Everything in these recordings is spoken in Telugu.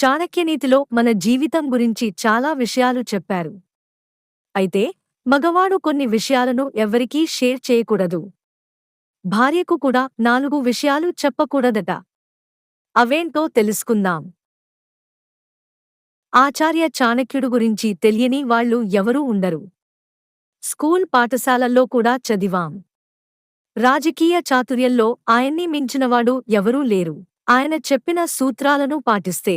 చాణక్యనీతిలో మన జీవితం గురించి చాలా విషయాలు చెప్పారు. అయితే మగవాడు కొన్ని విషయాలను ఎవ్వరికీ షేర్ చేయకూడదు. భార్యకు కూడా 4 విషయాలు చెప్పకూడదట. అవేంటో తెలుసుకుందాం. ఆచార్య చాణక్యుడు గురించి తెలియని వాళ్ళు ఎవరూ ఉండరు. స్కూల్ పాఠశాలల్లో కూడా చదివాం. రాజకీయ చాతుర్యంలో ఆయన్ని మించినవాడు ఎవరూ లేరు. ఆయన చెప్పిన సూత్రాలను పాటిస్తే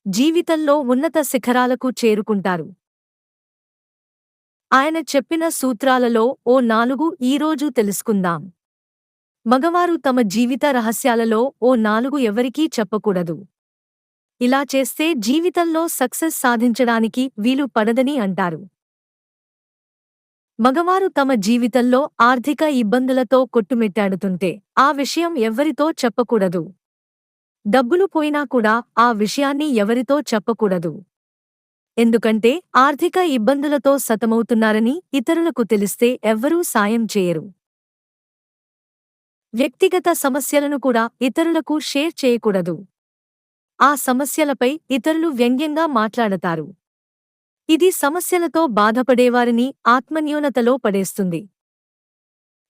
జీవితంలో ఉన్నత శిఖరాలకు చేరుకుంటారు. ఆయన చెప్పిన సూత్రాలలో ఓ 4 ఈరోజు తెలుసుకుందాం. మగవారు తమ జీవిత రహస్యాలలో ఓ 4 ఎవరికీ చెప్పకూడదు. ఇలా చేస్తే జీవితంలో సక్సెస్ సాధించడానికి వీలు పడదని అంటారు. మగవారు తమ జీవితంలో ఆర్థిక ఇబ్బందులతో కొట్టుమిట్టాడుతుంటే ఆ విషయం ఎవ్వరితో చెప్పకూడదు. డబ్బులు పోయినా కూడా ఆ విషయాన్ని ఎవరితో చెప్పకూడదు. ఎందుకంటే ఆర్థిక ఇబ్బందులతో సతమవుతున్నారని ఇతరులకు తెలిస్తే ఎవ్వరూ సాయం చేయరు. వ్యక్తిగత సమస్యలను కూడా ఇతరులకు షేర్ చేయకూడదు. ఆ సమస్యలపై ఇతరులు వ్యంగ్యంగా మాట్లాడతారు. ఇది సమస్యలతో బాధపడేవారిని ఆత్మన్యూనతలో పడేస్తుంది.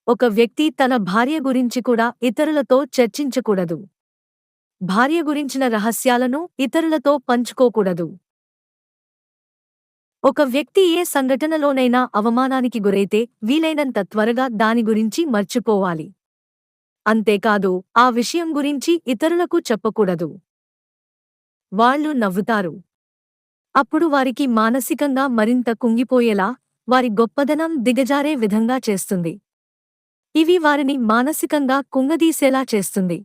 ఒక వ్యక్తి తన భార్య గురించి కూడా ఇతరులతో చర్చించకూడదు. భార్య గురించిన రహస్యాలను ఇతరులతో పంచుకోకూడదు. ఒక వ్యక్తి ఏ సంఘటనలోనైనా అవమానానికి గురైతే వీలైనంత త్వరగా దాని గురించి మర్చిపోవాలి. అంతేకాదు ఆ విషయం గురించి ఇతరులకు చెప్పకూడదు. వాళ్ళు నవ్వుతారు. అప్పుడు వారికి మానసికంగా మరింత కుంగిపోయేలా, వారి గొప్పదనం దిగజారే విధంగా చేస్తుంది. ఇవి వారిని మానసికంగా కుంగదీసేలా చేస్తుంది.